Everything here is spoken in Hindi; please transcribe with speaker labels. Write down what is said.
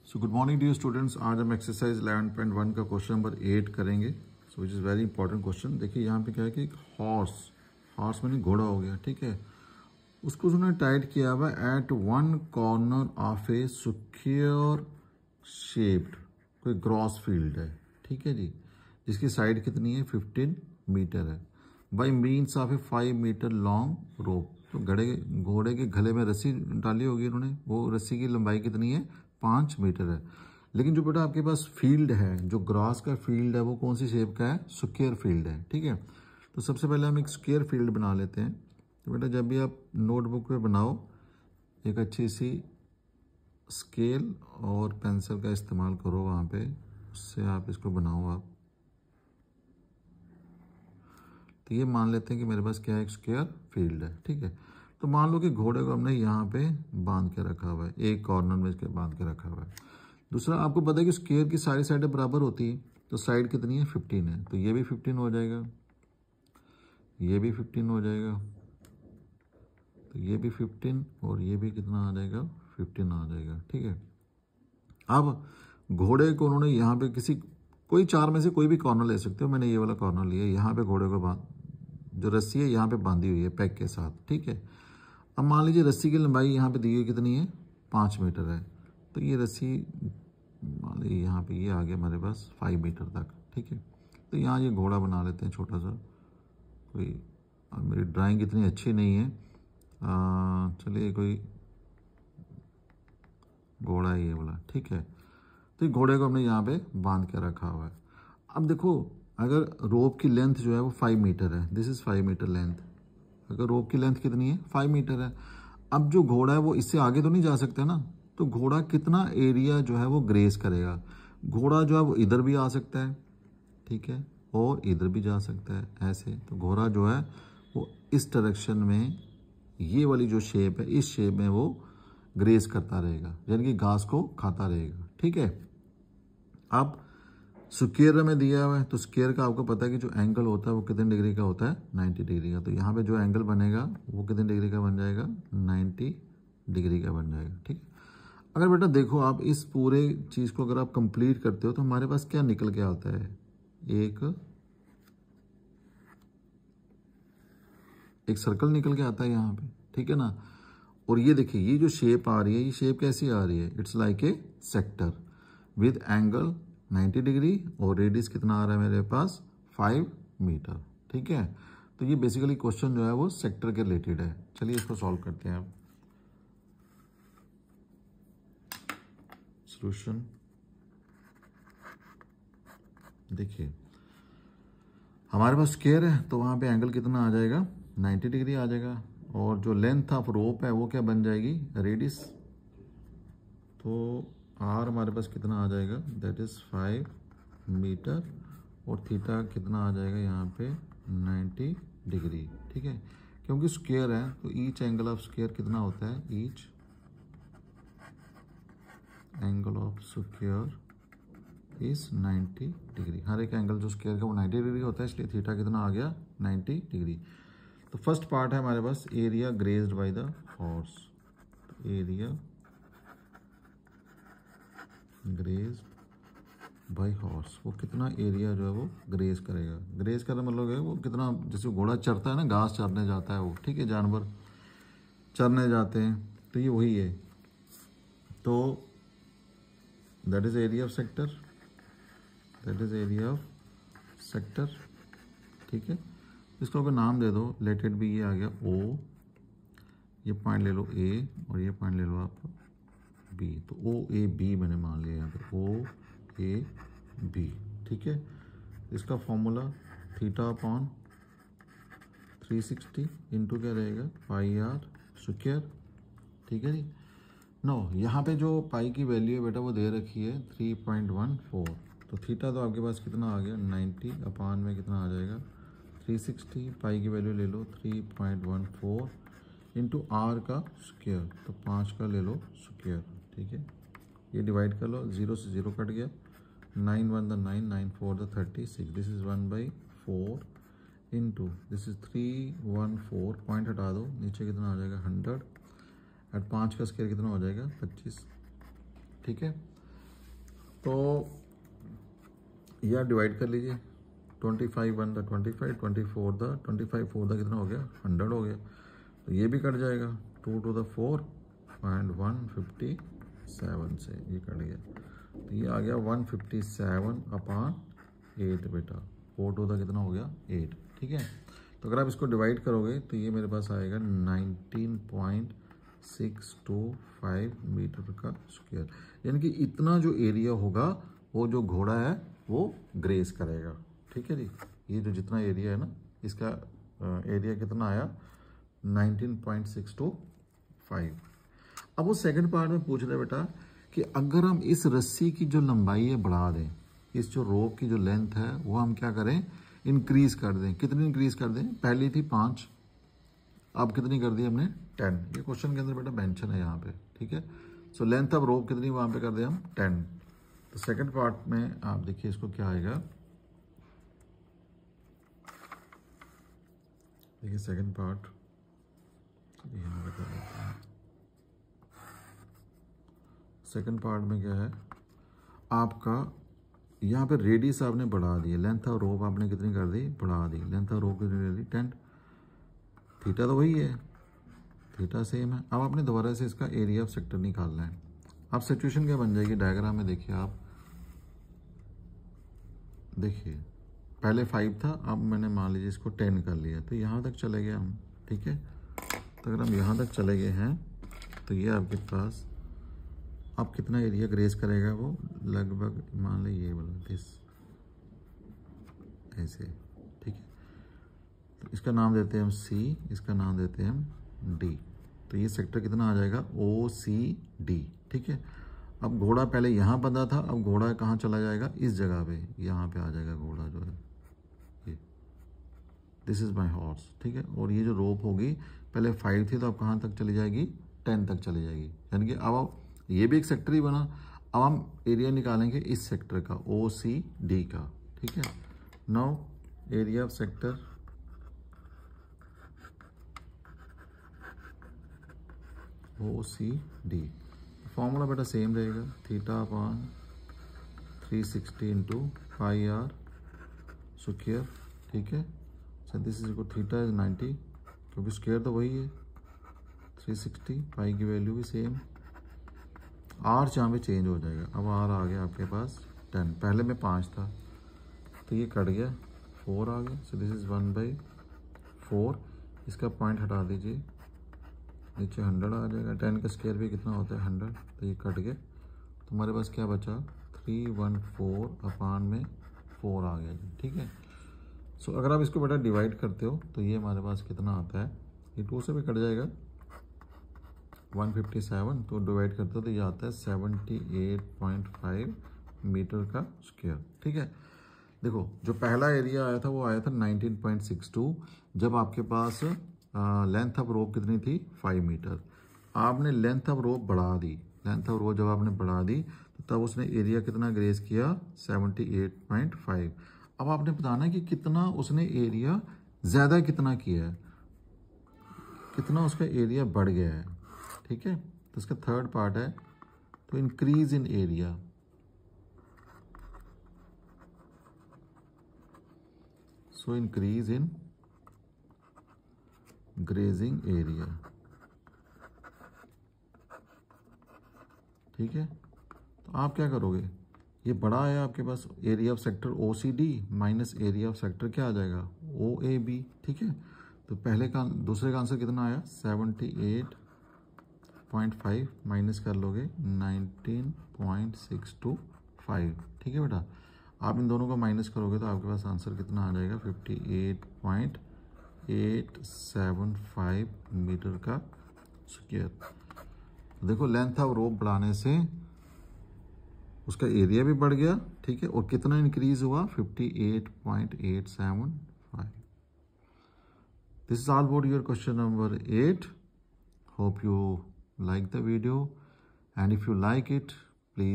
Speaker 1: सो गुड मॉर्निंग डियर स्टूडेंट्स। आज हम एक्सरसाइज 11.1 का क्वेश्चन नंबर 8 करेंगे। So which is very important question. देखिए यहाँ पे क्या है कि एक हॉर्स मैंने घोड़ा हो गया, ठीक है। उसको उन्होंने टाइट किया हुआ at one corner of a square shaped कोई ग्रॉस फील्ड है, ठीक है जी, जिसकी साइड कितनी है 15 मीटर है, by means of a 5 metre long rope. तो घोड़े के गले में रस्सी डाली होगी उन्होंने, वो रस्सी की लंबाई कितनी है 5 मीटर है। लेकिन जो बेटा आपके पास फील्ड है, जो ग्रास का फील्ड है, वो कौन सी शेप का है, स्क्वायर फील्ड है, ठीक है। तो सबसे पहले हम एक स्क्वायर फील्ड बना लेते हैं। तो बेटा जब भी आप नोटबुक पे बनाओ, एक अच्छी सी स्केल और पेंसिल का इस्तेमाल करो वहाँ पे, उससे आप इसको बनाओ आप। तो ये मान लेते हैं कि मेरे पास क्या है, एक स्क्वायर फील्ड है, ठीक है। तो मान लो कि घोड़े को हमने यहाँ पे बांध के रखा हुआ है, एक कॉर्नर में इसके बांध के रखा हुआ है। दूसरा, आपको पता है कि स्क्वायर की सारी साइडें बराबर होती है, तो साइड कितनी है 15 है, तो ये भी 15 हो जाएगा, ये भी 15 हो जाएगा, तो ये भी 15 और ये भी कितना आ जाएगा 15 आ जाएगा, ठीक है। अब घोड़े को उन्होंने यहाँ पे कोई चार में से कोई भी कॉर्नर ले सकते हो। मैंने ये वाला कॉर्नर लिया, यहाँ पे घोड़े को जो रस्सी है यहाँ पे बांधी हुई है पैक के साथ, ठीक है। अब मान लीजिए रस्सी की लंबाई यहाँ पे दी हुई कितनी है 5 मीटर है, तो ये रस्सी मान लीजिए यहाँ पे ये आ गया हमारे पास 5 मीटर तक, ठीक है। तो यहाँ ये घोड़ा बना लेते हैं छोटा सा कोई। मेरी ड्राइंग इतनी अच्छी नहीं है, चलिए कोई घोड़ा है ये वाला, ठीक है। तो घोड़े को हमने यहाँ पे बांध के रखा हुआ है। अब देखो, अगर रोप की लेंथ जो है वो 5 मीटर है, दिस इज 5 मीटर लेंथ। अगर रोप की लेंथ कितनी है 5 मीटर है। अब जो घोड़ा है वो इससे आगे तो नहीं जा सकता ना, तो घोड़ा कितना एरिया जो है वो ग्रेस करेगा। घोड़ा जो है वो इधर भी आ सकता है, ठीक है, और इधर भी जा सकता है ऐसे। तो घोड़ा जो है वो इस डायरेक्शन में, ये वाली जो शेप है, इस शेप में वो ग्रेस करता रहेगा, यानी कि घास को खाता रहेगा, ठीक है। अब स्क्वायर में दिया हुआ है, तो स्क्वायर का आपको पता है कि जो एंगल होता है वो कितने डिग्री का होता है 90 डिग्री का। तो यहाँ पे जो एंगल बनेगा वो कितने डिग्री का बन जाएगा 90 डिग्री का बन जाएगा, ठीक है। अगर बेटा देखो, आप इस पूरे चीज़ को अगर आप कंप्लीट करते हो तो हमारे पास क्या निकल के आता है, एक सर्कल निकल के आता है यहाँ पे, ठीक है ना। और ये देखिए, ये जो शेप आ रही है, ये शेप कैसी आ रही है, it's like A sector with angle 90 degree और रेडियस कितना आ रहा है मेरे पास 5 मीटर, ठीक है। तो ये बेसिकली क्वेश्चन जो है वो सेक्टर के रिलेटेड है। चलिए इसको सॉल्व करते हैं। सॉल्यूशन देखिए, हमारे पास स्क्वायर है तो वहां पे एंगल कितना आ जाएगा 90 डिग्री आ जाएगा, और जो लेंथ ऑफ रोप है वो क्या बन जाएगी रेडियस। तो आर हमारे पास कितना आ जाएगा, दैट इज 5 मीटर, और थीटा कितना आ जाएगा यहाँ पे 90 डिग्री, ठीक है। क्योंकि स्क्वायर है तो ईच एंगल ऑफ स्क्वायर कितना होता है, each angle of square is 90 degree. हर एक एंगल जो स्क्वायर का वो 90 डिग्री होता है, इसलिए थीटा कितना आ गया 90 डिग्री। तो फर्स्ट पार्ट है हमारे पास area grazed by the horse. Area grazed by horse, वो कितना एरिया जो है वो ग्रेज करेगा। ग्रेज का मतलब है वो कितना, जैसे घोड़ा चरता है ना, घास चरने जाता है वो, ठीक है, जानवर चरने जाते हैं, तो ये वही है। तो that is area of sector, that is area of sector, ठीक है। इसको अगर नाम दे दो, लेट इट बी, ये आ गया ओ, ये पॉइंट ले लो ए, और ये पॉइंट ले लो आप बी। तो ओ ए बी मैंने मान लिया यहाँ पे, ओ ए बी, ठीक है। इसका फॉर्मूला थीटा अपॉन 360 इंटू क्या रहेगा पाई आर स्क्वायर, ठीक है जी। नो, यहाँ पे जो पाई की वैल्यू है बेटा वो दे रखी है 3.14, तो थीटा तो आपके पास कितना आ गया 90 अपान में कितना आ जाएगा 360, पाई की वैल्यू ले लो 3.14 इंटू आर का स्क्वायर, तो 5 का ले लो स्क्वायर, ठीक है। ये डिवाइड कर लो, 0 से 0 कट गया, 9 1 the 9, 9 4 the 36, this is 1/4 into this is 314, point हटा दो, नीचे कितना आ जाएगा 100, एट 5 का स्क्वायर कितना हो जाएगा 25, ठीक है। तो यह डिवाइड कर लीजिए, 25 1 द 25, 24 द 25 4 द कितना हो गया 100 हो गया, तो ये भी कट जाएगा 2 to the 4 एंड 157 से ये कट गया, तो ये आ गया 157/8 बेटा, 4 to the कितना हो गया 8, ठीक है। तो अगर आप इसको डिवाइड करोगे तो ये मेरे पास आएगा 19.625 मीटर का स्क्वायर, यानी कि इतना जो एरिया होगा वो जो घोड़ा है वो ग्रेस करेगा, ठीक है जी। ये जो जितना एरिया है ना, इसका एरिया कितना आया 19.625। अब वो सेकंड पार्ट में पूछ रहे बेटा कि अगर हम इस रस्सी की जो लंबाई है बढ़ा दें, इस जो रोप की जो लेंथ है वो हम क्या करें इंक्रीज कर दें, कितनी इंक्रीज कर दें, पहली थी 5, अब कितनी कर दी हमने 10, ये क्वेश्चन के अंदर बेटा मेंशन है यहाँ पे, ठीक है। सो लेंथ ऑफ रोप कितनी वहां पे कर दें हम 10। तो सेकंड पार्ट में आप देखिए इसको क्या आएगा, देखिए सेकंड पार्ट यहाँ पे कर देते हैं। सेकंड पार्ट में क्या है आपका, यहाँ पे रेडियस आपने बढ़ा दी, लेंथ ऑफ रोप आपने कितनी कर दी बढ़ा दी, लेंथ ऑफ रोप कितनी कर दी 10, थीटा तो वही है, थीटा सेम है। अब आपने दोबारा से इसका एरिया ऑफ सेक्टर निकालना है। अब सिचुएशन क्या बन जाएगी डायग्राम में, देखिए आप देखिए पहले 5 था, अब मैंने मान लीजिए इसको 10 कर लिया, तो यहाँ तक चले गए हम, ठीक है। तो अगर हम यहाँ तक चले गए हैं तो ये आपके पास अब कितना एरिया ग्रेस करेगा वो, लगभग मान लीजिए ये वाला दिस ऐसे, ठीक है। तो इसका नाम देते हैं हम सी, इसका नाम देते हैं हम डी, तो ये सेक्टर कितना आ जाएगा OCD, ठीक है। अब घोड़ा पहले यहाँ बंधा था, अब घोड़ा कहाँ चला जाएगा इस जगह पे, यहाँ पे आ जाएगा घोड़ा जो है ये, दिस इज माई हॉर्स, ठीक है। और ये जो रोप होगी पहले 5 थी तो अब कहाँ तक चली जाएगी 10 तक चली जाएगी, यानी कि अब ये भी एक सेक्टर ही बना। अब हम एरिया निकालेंगे इस सेक्टर का OCD का, ठीक है। Now area of sector OCD, formula बेटा सेम रहेगा, θ/360 इंटू πr स्क्वायर, ठीक है। So this is equal theta is 90, क्योंकि स्क्वायर तो वही है 360, पाई की वैल्यू भी सेम, आर यहाँ पे चेंज हो जाएगा, अब आर आ गया आपके पास 10, पहले में 5 था तो ये कट गया 4 आ गया, सो दिस इज 1/4, इसका पॉइंट हटा दीजिए, नीचे 100 आ जाएगा, 10 का स्क्वायर भी कितना होता है 100, तो ये कट गया, तो हमारे पास क्या बचा 314/4 आ गया जी, ठीक है। सो अगर आप इसको बेटा डिवाइड करते हो तो ये हमारे पास कितना आता है, ये 2 से भी कट जाएगा 157, तो डिवाइड करते हो तो ये आता है 78.5 मीटर का स्क्वायर, ठीक है। देखो जो पहला एरिया आया था वो आया था 19.62, जब आपके पास लेंथ ऑफ रोप कितनी थी 5 मीटर, आपने लेंथ ऑफ रोप बढ़ा दी, लेंथ ऑफ रोप जब आपने बढ़ा दी तो तब उसने एरिया कितना ग्रेस किया 78.5। अब आपने बताना है कि कितना उसने एरिया ज़्यादा कितना किया है, कितना उसका एरिया बढ़ गया है, ठीक है। तो इसका थर्ड पार्ट है तो increase in area, so increase in grazing area, ठीक है। तो आप क्या करोगे, ये बड़ा है आपके पास area of sector OCD minus area of sector क्या आ जाएगा OAB, ठीक है। तो पहले का दूसरे का आंसर कितना आया 78.5 माइनस कर लोगे 19.625, ठीक है बेटा। आप इन दोनों को माइनस करोगे तो आपके पास आंसर कितना आ जाएगा 58.875 मीटर का स्क्वायर। देखो लेंथ ऑफ रोप बढ़ाने से उसका एरिया भी बढ़ गया, ठीक है, और कितना इंक्रीज हुआ 58.875। This is all about your question number 8। Hope you like the video, and if you like it, please